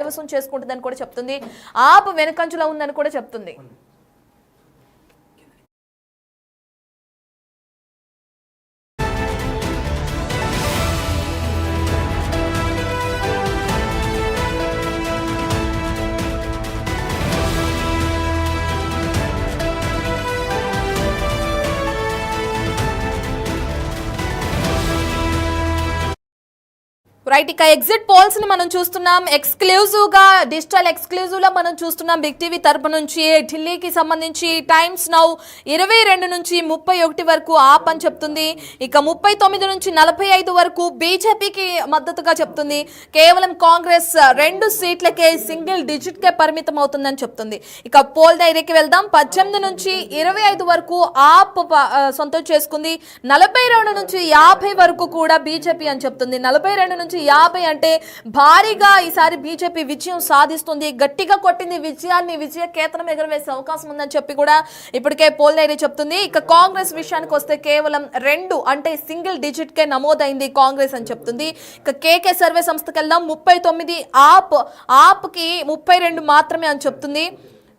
కైవసం చేసుకుంటుందని కూడా చెప్తుంది. ఆప్ వెనకంచులో ఉందని కూడా చెప్తుంది. రైట్, ఇక ఎగ్జిట్ పోల్స్ ని మనం చూస్తున్నాం. ఎక్స్క్లూజివ్ గా డిజిటల్ ఎక్స్క్లూజివ్ లో మనం చూస్తున్నాం. బిగ్ టీవీ తరపు నుంచి ఢిల్లీకి సంబంధించి టైమ్స్ నౌ 22 నుంచి 31 వరకు ఆప్ అని చెప్తుంది. ఇక 39 నుంచి 45 వరకు బీజేపీకి మద్దతుగా చెప్తుంది. కేవలం కాంగ్రెస్ 2 సీట్లకే సింగిల్ డిజిట్ కే పరిమితం అవుతుందని చెప్తుంది. ఇక పోల్ డైరీకి వెళ్దాం. 18 నుంచి 25 వరకు ఆప్ సొంతం చేసుకుంది. 42 నుంచి 50 వరకు కూడా బీజేపీ అని చెప్తుంది. 42 నుంచి 50 అంటే భారీగా ఈసారి బీజేపీ విజయం సాధిస్తుంది. గట్టిగా కొట్టింది విజయాన్ని, విజయ కేతనం ఎగరవేసే అవకాశం ఉందని చెప్పి కూడా ఇప్పటికే పోల్ డైరీ చెప్తుంది. ఇక కాంగ్రెస్ విషయానికి వస్తే కేవలం 2 అంటే సింగిల్ డిజిట్ కే నమోదైంది కాంగ్రెస్ అని చెప్తుంది. ఇక కేకే సర్వే సంస్థకి వెళ్దాం. 39 ఆప్ కి 32 మాత్రమే అని చెప్తుంది.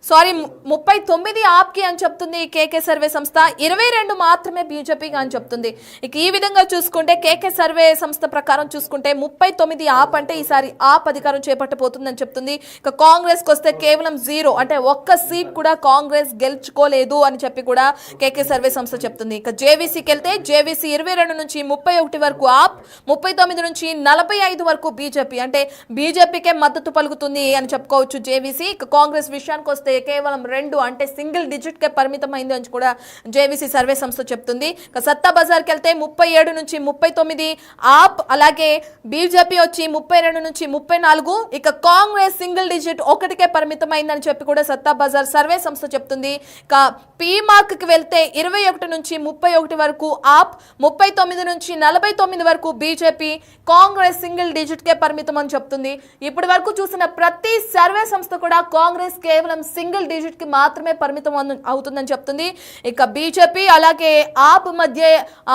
39 ఆప్కి అని చెప్తుంది కేకే సర్వే సంస్థ, 22 మాత్రమే బీజేపీకి అని చెప్తుంది. ఇక ఈ విధంగా చూసుకుంటే కేకే సర్వే సంస్థ ప్రకారం చూసుకుంటే 39 ఆప్ అంటే ఈసారి ఆప్ అధికారం చేపట్టబోతుందని చెప్తుంది. ఇక కాంగ్రెస్కి వస్తే కేవలం 0 అంటే ఒక్క సీట్ కూడా కాంగ్రెస్ గెలుచుకోలేదు అని చెప్పి కూడా కేకే సర్వే సంస్థ చెప్తుంది. ఇక జేవీసీకి వెళ్తే జేవీసీ 22 నుంచి 31 వరకు ఆప్, 39 నుంచి 45 వరకు బీజేపీ అంటే బీజేపీకే మద్దతు పలుకుతుంది అని చెప్పుకోవచ్చు జేవీసీ. ఇక కాంగ్రెస్ విషయానికి వస్తే కేవలం 2 అంటే సింగిల్ డిజిట్ కే పరిమితమైంది అని కూడా జేవీసీ సర్వే సంస్థ చెప్తుంది. సత్తా బజార్కి వెళ్తే 37 నుంచి 39 ఆప్, అలాగే బీజేపీ వచ్చి 32 నుంచి 34. ఇక కాంగ్రెస్ సింగిల్ డిజిట్ 1కే పరిమితమైందని చెప్పి కూడా సత్తా బజార్ సర్వే సంస్థ చెప్తుంది. ఇక పీ మార్క్ కి వెళ్తే 21 నుంచి 31 వరకు ఆప్, 39 నుంచి 49 వరకు బీజేపీ, కాంగ్రెస్ సింగిల్ డిజిట్ కే పరిమితం అని చెప్తుంది. ఇప్పటి వరకు చూసిన ప్రతి సర్వే సంస్థ కూడా కాంగ్రెస్ కేవలం సింగిల్ డిజిట్ కి మాత్రమే పరిమితం అవుతుందని చెప్తుంది. ఇక బీజేపీ అలాగే ఆప్ మధ్య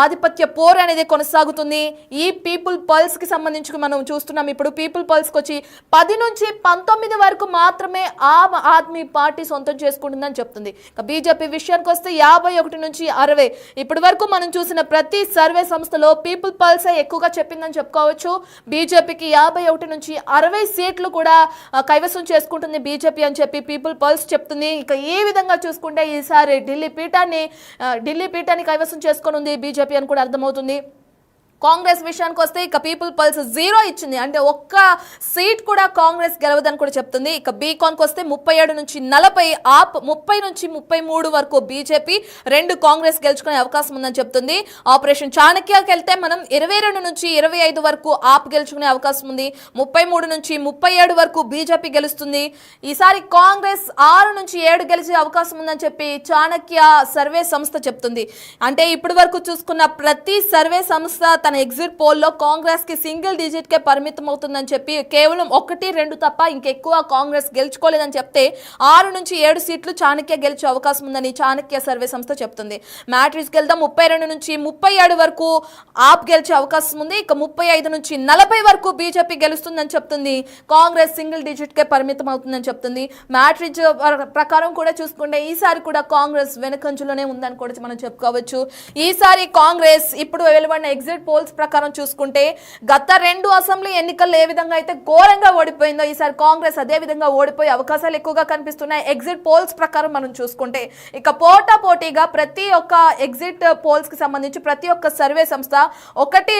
ఆధిపత్య పోర్ అనేది కొనసాగుతుంది. ఈ పీపుల్ పల్స్ కి సంబంధించి మనం చూస్తున్నాం. ఇప్పుడు పీపుల్ పల్స్ కి వచ్చి 10 నుంచి 19 వరకు మాత్రమే ఆమ్ ఆద్మీ పార్టీ సొంతం చేసుకుంటుందని చెప్తుంది. ఇక బీజేపీ విషయానికి వస్తే 51 నుంచి 60. ఇప్పటి వరకు మనం చూసిన ప్రతి సర్వే సంస్థలో పీపుల్ పల్స్ ఎక్కువగా చెప్పిందని చెప్పుకోవచ్చు. బీజేపీకి 51 నుంచి 60 సీట్లు కూడా కైవసం చేసుకుంటుంది బీజేపీ అని చెప్పి పీపుల్ పల్స్ చెప్తుంది. ఇక ఈ విధంగా చూసుకుంటే ఈసారి ఢిల్లీ పీఠాన్ని కైవసం చేసుకొని ఉంది బీజేపీ అని కూడా అర్థమవుతుంది. కాంగ్రెస్ విషయానికి వస్తే ఇక పీపుల్ పల్స్ 0 ఇచ్చింది, అంటే ఒక్క సీట్ కూడా కాంగ్రెస్ గెలవదని కూడా చెప్తుంది. ఇక బీకాన్కి వస్తే 37 నుంచి 40 ఆప్, 30 నుంచి 33 వరకు బీజేపీ, 2 కాంగ్రెస్ గెలుచుకునే అవకాశం ఉందని చెప్తుంది. ఆపరేషన్ చాణక్యకి వెళ్తే మనం 22 నుంచి 25 వరకు ఆప్ గెలుచుకునే అవకాశం ఉంది. 33 నుంచి 37 వరకు బీజేపీ గెలుస్తుంది. ఈసారి కాంగ్రెస్ 6 నుంచి 7 గెలిచే అవకాశం ఉందని చెప్పి చాణక్య సర్వే సంస్థ చెప్తుంది. అంటే ఇప్పటి వరకు చూసుకున్న ప్రతి సర్వే సంస్థ తన ఎగ్జిట్ పోల్లో కాంగ్రెస్ కి సింగిల్ డిజిట్ కే పరిమితం అవుతుందని చెప్పి కేవలం 1, 2 తప్ప ఇంకెక్కువ కాంగ్రెస్ గెలుచుకోలేదని చెప్తే 6 నుంచి 7 సీట్లు చాణక్య గెలిచే అవకాశం ఉందని చాణక్య సర్వే సంస్థ చెప్తుంది. మ్యాట్రిక్స్కి వెళ్దాం. 32 నుంచి 37 వరకు ఆప్ గెలిచే అవకాశం ఉంది. ఇక 35 నుంచి 40 వరకు బీజేపీ గెలుస్తుందని చెప్తుంది. కాంగ్రెస్ సింగిల్ డిజిట్ కే పరిమితం అవుతుందని చెప్తుంది. మ్యాట్రిక్స్ ప్రకారం కూడా చూసుకుంటే ఈసారి కూడా కాంగ్రెస్ వెనుకంచులోనే ఉందని కూడా మనం చెప్పుకోవచ్చు. ఈసారి కాంగ్రెస్ ఇప్పుడు వెలువడిన ఎగ్జిట్ పోల్స్ ప్రకారం చూసుకుంటే గత 2 అసెంబ్లీ ఎన్నికల్లో ఏ విధంగా అయితే ఘోరంగా ఓడిపోయిందో ఈసారి కాంగ్రెస్ అదే విధంగా ఓడిపోయే అవకాశాలు ఎక్కువగా కనిపిస్తున్నాయి ఎగ్జిట్ పోల్స్ ప్రకారం మనం చూసుకుంటే. ఇక పోటాపోటీగా ప్రతి ఒక్క ఎగ్జిట్ పోల్స్ కి సంబంధించి ప్రతి ఒక్క సర్వే సంస్థ ఒకటి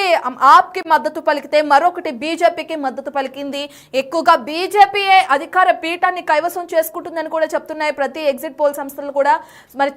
ఆప్ కి మద్దతు పలికితే మరొకటి బీజేపీకి మద్దతు పలికింది. ఎక్కువగా బీజేపీ అధికార పీఠాన్ని కైవసం చేసుకుంటుందని కూడా చెప్తున్నాయి ప్రతి ఎగ్జిట్ పోల్ సంస్థలు కూడా. మరి